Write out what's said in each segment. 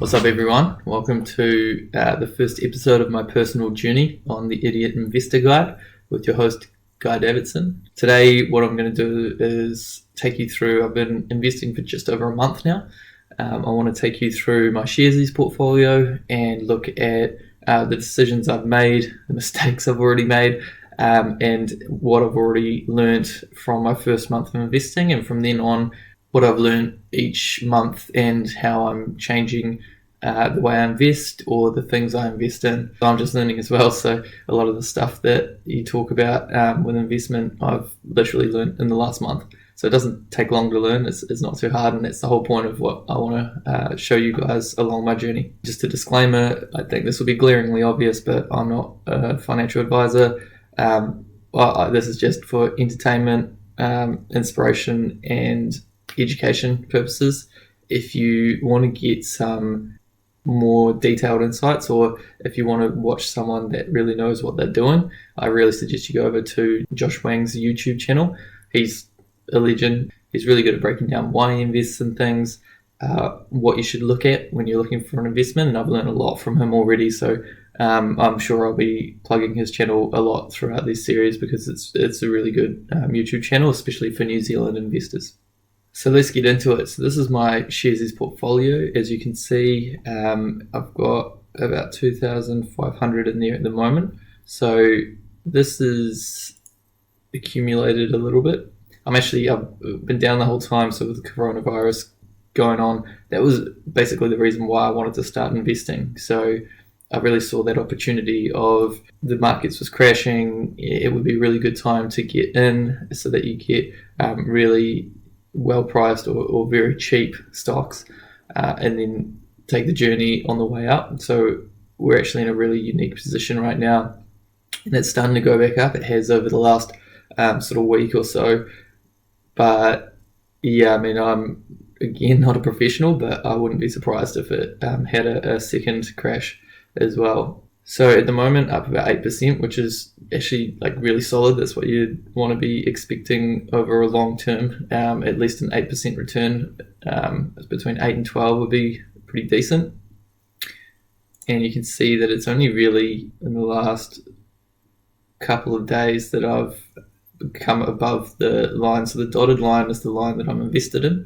What's up, everyone? Welcome to the first episode of my personal journey on the Idiot Investor Guide with your host, Guy Davidson. Today, what I'm going to do is take you through, I've been investing for just over a month now. I want to take you through my Sharesies portfolio and look at the decisions I've made, the mistakes I've already made, and what I've already learned from my first month of investing, and from then on, what I've learned each month and how I'm changing the way I invest or the things I invest in. I'm just learning as well, so a lot of the stuff that you talk about with investment, I've literally learned in the last month. So it doesn't take long to learn, it's not too hard, and that's the whole point of what I want to show you guys along my journey. Just a disclaimer, I think this will be glaringly obvious, but I'm not a financial advisor. This is just for entertainment, inspiration, and education purposes. If you want to get some more detailed insights, or if you want to watch someone that really knows what they're doing, I really suggest you go over to Josh Wang's YouTube channel. He's a legend. He's really good at breaking down why he invests in things, what you should look at when you're looking for an investment, and I've learned a lot from him already, so I'm sure I'll be plugging his channel a lot throughout this series because it's a really good YouTube channel, especially for New Zealand investors. So let's get into it. So this is my Sharesies portfolio. As you can see, I've got about 2,500 in there at the moment. So this is accumulated a little bit. I've been down the whole time. So with the coronavirus going on, that was basically the reason why I wanted to start investing. So I really saw that opportunity of the markets was crashing. It would be a really good time to get in so that you get really well priced or very cheap stocks, and then take the journey on the way up. So we're actually in a really unique position right now, and it's starting to go back up. It has over the last sort of week or so. But yeah, I mean, I'm again not a professional, but I wouldn't be surprised if it had a second crash as well. So at the moment, up about 8%, which is actually like really solid. That's what you'd want to be expecting over a long term. At least an 8% return, between 8 and 12 would be pretty decent. And you can see that it's only really in the last couple of days that I've come above the line. So the dotted line is the line that I'm invested in,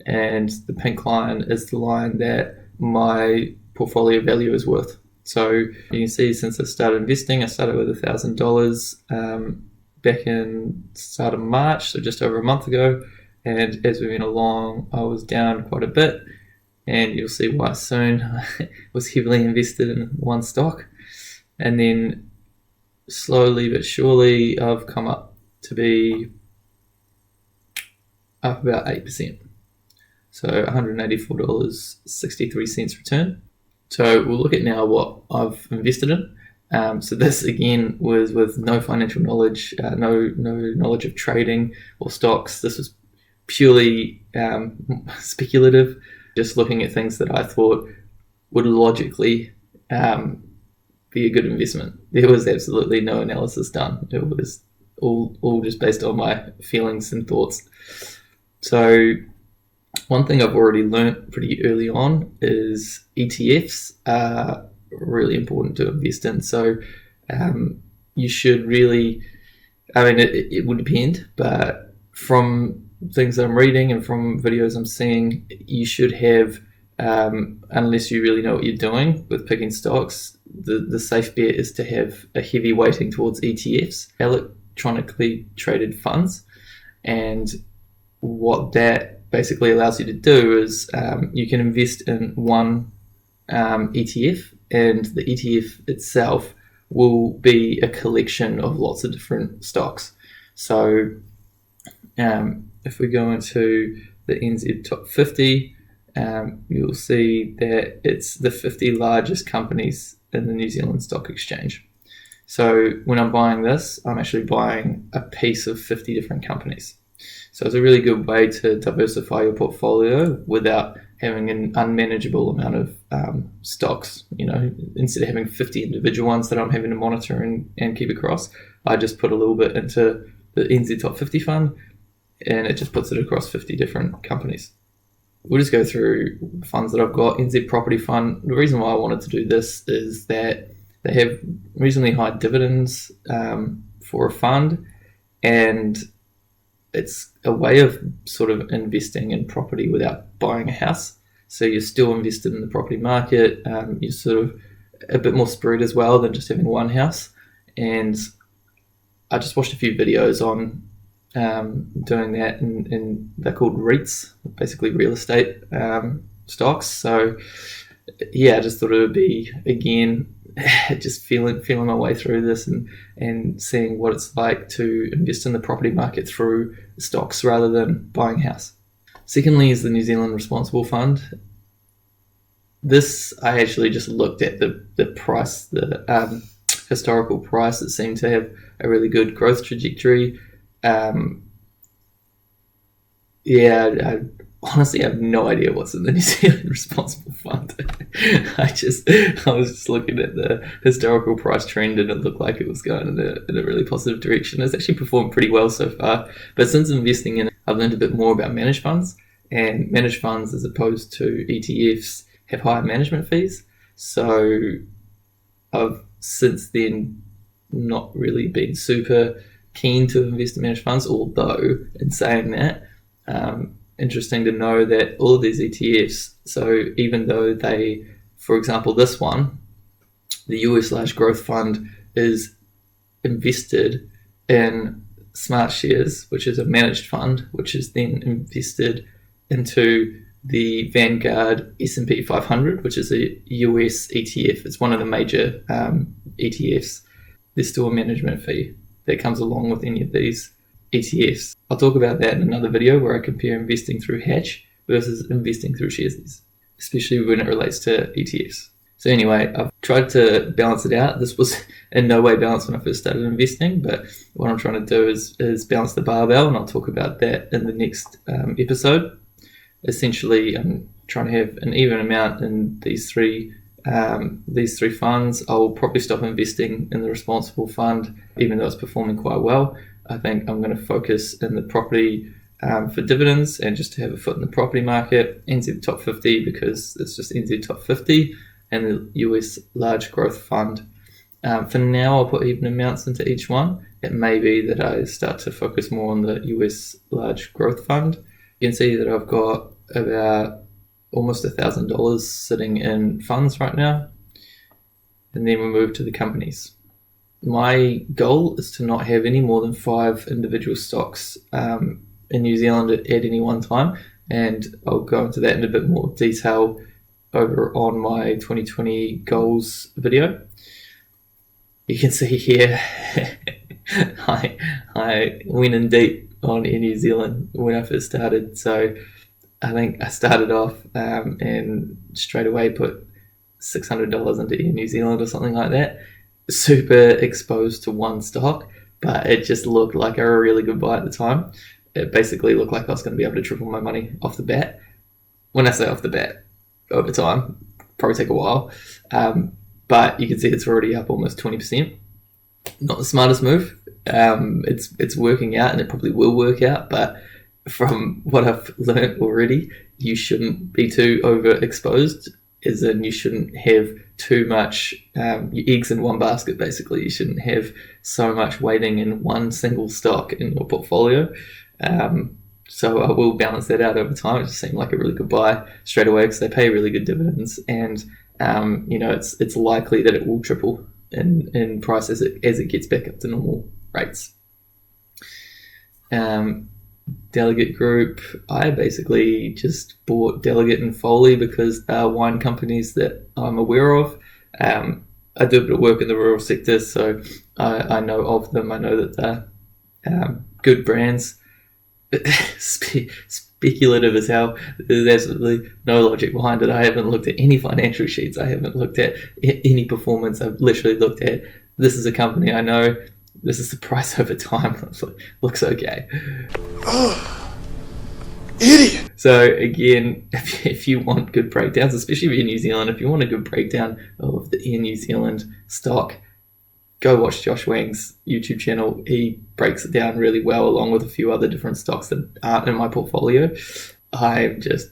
and the pink line is the line that my portfolio value is worth. So you can see since I started investing, I started with $1,000 back in start of March, so just over a month ago. And as we went along, I was down quite a bit, and you'll see why soon. I was heavily invested in one stock, and then slowly but surely I've come up to be up about 8%. So $184.63 return. So we'll look at now what I've invested in. So this again was with no financial knowledge, no knowledge of trading or stocks. This was purely speculative, just looking at things that I thought would logically be a good investment. There was absolutely no analysis done. It was all just based on my feelings and thoughts. So one thing I've already learnt pretty early on is ETFs are really important to invest in. So you should really, I mean, it would depend, but from things that I'm reading and from videos I'm seeing, you should have, unless you really know what you're doing with picking stocks, the safe bet is to have a heavy weighting towards ETFs, electronically traded funds. And what that basically allows you to do is you can invest in one ETF, and the ETF itself will be a collection of lots of different stocks. So if we go into the NZ Top 50, you'll see that it's the 50 largest companies in the New Zealand Stock Exchange. So when I'm buying this, I'm actually buying a piece of 50 different companies. So it's a really good way to diversify your portfolio without having an unmanageable amount of stocks. You know, instead of having 50 individual ones that I'm having to monitor and keep across, I just put a little bit into the NZ Top 50 fund, and it just puts it across 50 different companies. we'll just go through the funds that I've got. NZ Property Fund. The reason why I wanted to do this is that they have reasonably high dividends for a fund, and it's a way of sort of investing in property without buying a house. So you're still invested in the property market. You're sort of a bit more spread as well than just having one house. And I just watched a few videos on doing that, and they're called REITs, basically real estate stocks. So yeah, I just thought it would be, again, just feeling my way through this and seeing what it's like to invest in the property market through stocks rather than buying a house. Secondly is the New Zealand Responsible Fund. This, I actually just looked at the price, the historical price that seemed to have a really good growth trajectory. I honestly have no idea what's in the New Zealand Responsible Fund. I was just looking at the historical price trend, and it looked like it was going in a really positive direction. It's actually performed pretty well so far. But since investing in it, I've learned a bit more about managed funds. And managed funds, as opposed to ETFs, have higher management fees. So I've since then not really been super keen to invest in managed funds, although in saying that, interesting to know that all of these ETFs, so even though they, for example, this one, the US Large Growth Fund, is invested in Smart Shares, which is a managed fund, which is then invested into the Vanguard S&P 500, which is a US ETF. It's one of the major ETFs. There's still a management fee that comes along with any of these ETFs. I'll talk about that in another video where I compare investing through Hatch versus investing through Sharesies, especially when it relates to ETFs. So anyway, I've tried to balance it out. This was in no way balanced when I first started investing, but what I'm trying to do is balance the barbell, and I'll talk about that in the next episode. Essentially, I'm trying to have an even amount in these three funds. I'll probably stop investing in the Responsible Fund, even though it's performing quite well. I think I'm going to focus in the property for dividends and just to have a foot in the property market. NZ Top 50 because it's just NZ Top 50, and the US Large Growth Fund. For now, I'll put even amounts into each one. It may be that I start to focus more on the US Large Growth Fund. You can see that I've got about almost $1,000 sitting in funds right now. And then we move to the companies. My goal is to not have any more than 5 individual stocks in New Zealand at any one time. And I'll go into that in a bit more detail over on my 2020 goals video. You can see here, I went in deep on Air New Zealand when I first started. So I think I started off and straight away put $600 into Air New Zealand or something like that. Super exposed to one stock, but it just looked like a really good buy at the time. It basically looked like I was going to be able to triple my money off the bat. When I say off the bat, over time, probably take a while. But you can see it's already up almost 20%. Not the smartest move. It's working out, and it probably will work out, but from what I've learned already, you shouldn't be too overexposed, as in you shouldn't have too much your eggs in one basket, basically. You shouldn't have so much weighting in one single stock in your portfolio. So I will balance that out over time. It just seemed like a really good buy straight away because they pay really good dividends, and it's likely that it will triple in price as it gets back up to normal rates. Delegate Group, I basically just bought Delegate and Foley because they're wine companies that I'm aware of. I do a bit of work in the rural sector, so I know of them. I know that they're good brands. Speculative as hell. There's absolutely no logic behind it. I haven't looked at any financial sheets. I haven't looked at any performance. I've literally looked at, this is a company I know, this is the price over time. Looks okay. Oh, idiot. So again, if you want good breakdowns, especially if you're in New Zealand, if you want a good breakdown of the Air New Zealand stock, go watch Josh Wang's YouTube channel. He breaks it down really well, along with a few other different stocks that aren't in my portfolio. I'm just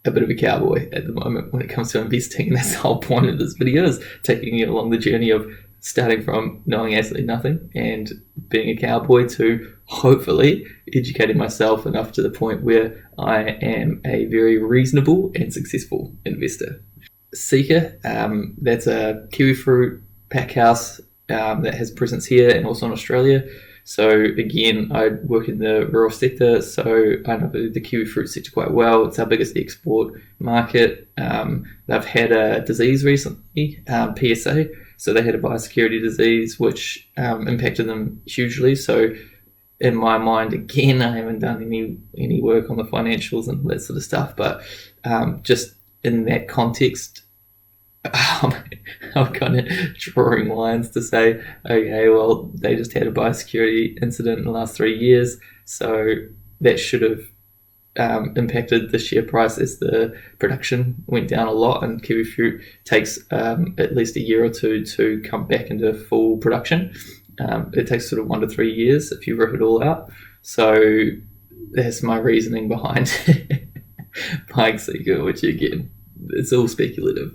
a bit of a cowboy at the moment when it comes to investing, and that's the whole point of this video, is taking you along the journey of starting from knowing absolutely nothing and being a cowboy to hopefully educating myself enough to the point where I am a very reasonable and successful investor. Seeker, that's a kiwi fruit pack house that has presence here and also in Australia. So again, I work in the rural sector, so I know the kiwi fruit sector quite well. It's our biggest export market. They've had a disease recently, PSA, so they had a biosecurity disease which impacted them hugely. So in my mind, again, I haven't done any work on the financials and that sort of stuff, but just in that context, I'm kind of drawing lines to say, okay, well, they just had a biosecurity incident in the last 3 years, so that should have impacted the share price as the production went down a lot, and kiwi fruit takes at least a year or two to come back into full production. It takes sort of 1 to 3 years if you rip it all out. So that's my reasoning behind buying Seeker, which again, it's all speculative.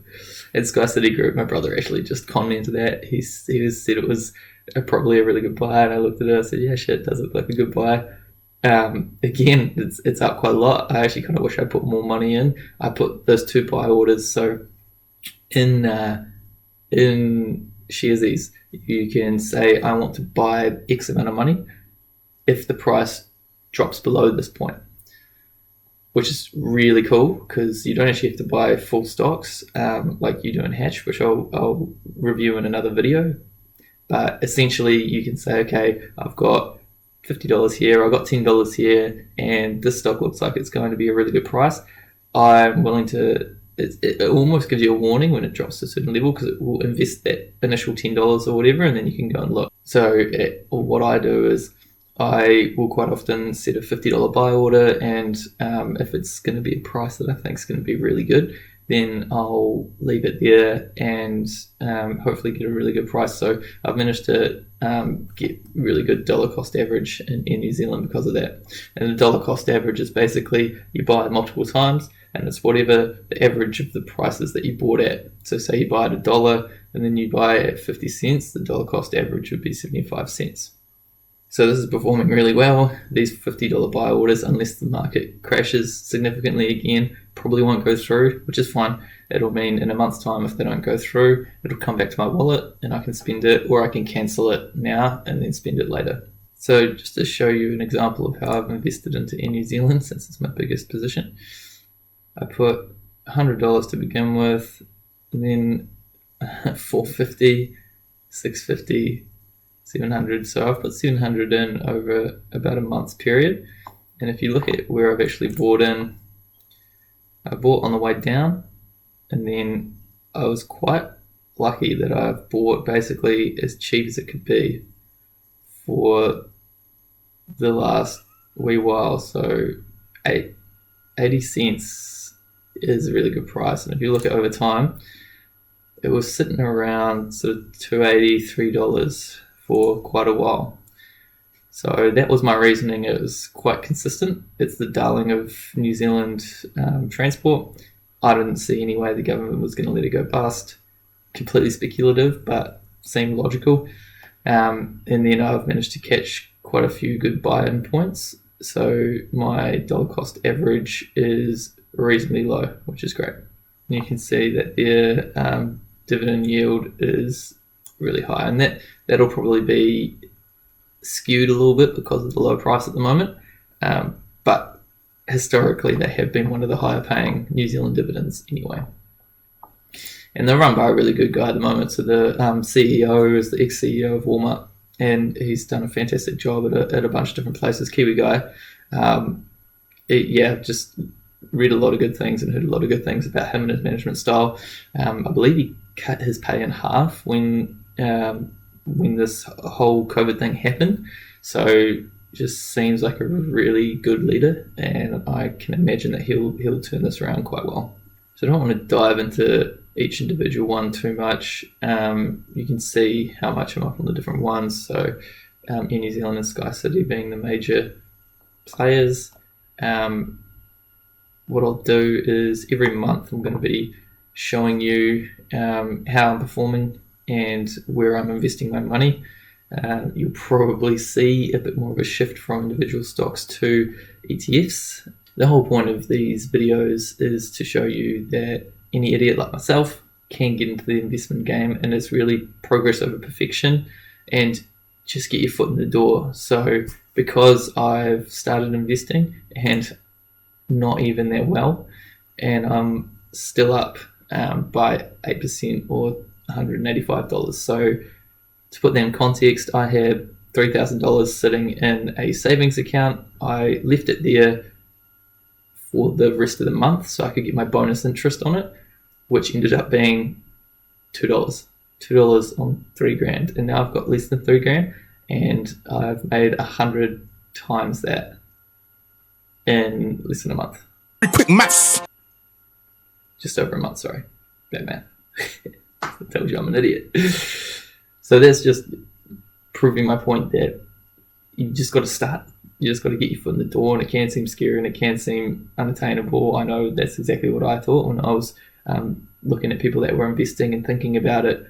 At Sky City Group, my brother actually just conned me into that. He said it was probably a really good buy, and I looked at it and I said, yeah, shit, it does look like a good buy. Again, it's up quite a lot. I actually kind of wish I put more money in. I put those 2 buy orders. So in Sharesies, you can say, I want to buy X amount of money if the price drops below this point, which is really cool because you don't actually have to buy full stocks like you do in Hatch, which I'll review in another video. But essentially, you can say, okay, I've got $50 here, I've got $10 here, and this stock looks like it's going to be a really good price. I'm willing to, it almost gives you a warning when it drops to a certain level because it will invest that initial $10 or whatever, and then you can go and look. So what I do is I will quite often set a $50 buy order, and if it's going to be a price that I think is going to be really good, then I'll leave it there and hopefully get a really good price. So I've managed to get really good dollar cost average in New Zealand because of that. And the dollar cost average is basically you buy it multiple times, and it's whatever the average of the prices that you bought at. So say you buy at $1 and then you buy at 50 cents, the dollar cost average would be 75 cents. So this is performing really well. These $50 buy orders, unless the market crashes significantly again, probably won't go through, which is fine. It'll mean in a month's time, if they don't go through, it'll come back to my wallet and I can spend it, or I can cancel it now and then spend it later. So just to show you an example of how I've invested into Air New Zealand, since it's my biggest position, I put $100 to begin with, and then $450, $650, 700. So I've put 700 in over about a month's period. And if you look at where I've actually bought in, I bought on the way down, and then I was quite lucky that I've bought basically as cheap as it could be for the last wee while. So 80 cents is a really good price. And if you look at over time, it was sitting around sort of $2.80, $3 for quite a while. So that was my reasoning. It was quite consistent. It's the darling of New Zealand transport. I didn't see any way the government was going to let it go bust. Completely speculative, but seemed logical. And then I've managed to catch quite a few good buy-in points. So my dollar cost average is reasonably low, which is great. And you can see that their dividend yield is really high, and that'll probably be skewed a little bit because of the low price at the moment, but historically they have been one of the higher paying New Zealand dividends anyway. And they're run by a really good guy at the moment. So the CEO is the ex-CEO of Walmart, and he's done a fantastic job at a bunch of different places. Kiwi guy. Just read a lot of good things and heard a lot of good things about him and his management style. I believe he cut his pay in half when this whole COVID thing happened. So just seems like a really good leader, and I can imagine that he'll turn this around quite well. So I don't want to dive into each individual one too much. You can see how much I'm up on the different ones. So in New Zealand and Sky City being the major players. what I'll do is every month I'm going to be showing you how I'm performing and where I'm investing my money. You'll probably see a bit more of a shift from individual stocks to ETFs. The whole point of these videos is to show you that any idiot like myself can get into the investment game, and it's really progress over perfection and just get your foot in the door. So because I've started investing and not even that well, and I'm still up by 8% or $185. So to put that in context, I had $3,000 sitting in a savings account. I left it there for the rest of the month so I could get my bonus interest on it, which ended up being $2. $2 on $3,000, and now I've got less than $3,000, and I've made 100 times that in less than a month. Quick maths. Just over a month, sorry. Bad math. I told you I'm an idiot. So that's just proving my point that you just got to start. You just got to get your foot in the door, and it can seem scary and it can seem unattainable. I know that's exactly what I thought when I was looking at people that were investing and thinking about it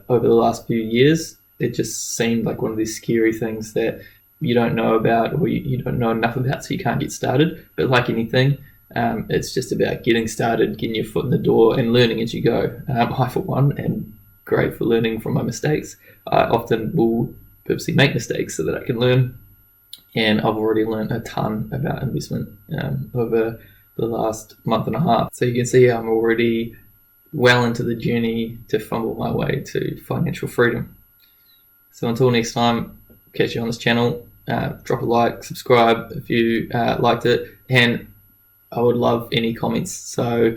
over the last few years. It just seemed like one of these scary things that you don't know about, or you don't know enough about, so you can't get started. But like anything, it's just about getting started, getting your foot in the door, and learning as you go. I, for one, am great for learning from my mistakes. I often will purposely make mistakes so that I can learn, and I've already learned a ton about investment over the last month and a half. So you can see I'm already well into the journey to fumble my way to financial freedom. So until next time, catch you on this channel. Drop a like, subscribe if you liked it, and I would love any comments. So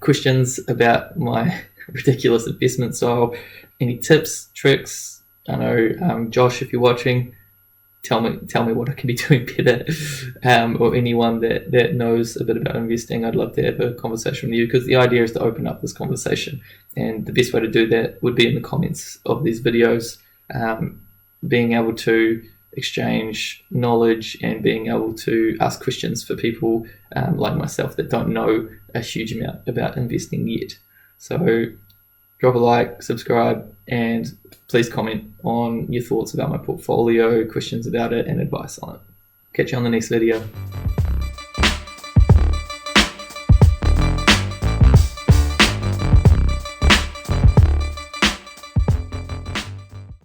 questions about my ridiculous investment style, any tips, tricks. I know Josh, if you're watching, tell me what I can be doing better, or anyone that knows a bit about investing. I'd love to have a conversation with you, because the idea is to open up this conversation, and the best way to do that would be in the comments of these videos. Being able to exchange knowledge and being able to ask questions for people like myself that don't know a huge amount about investing yet. So drop a like, subscribe, and please comment on your thoughts about my portfolio, questions about it, and advice on it. Catch you on the next video.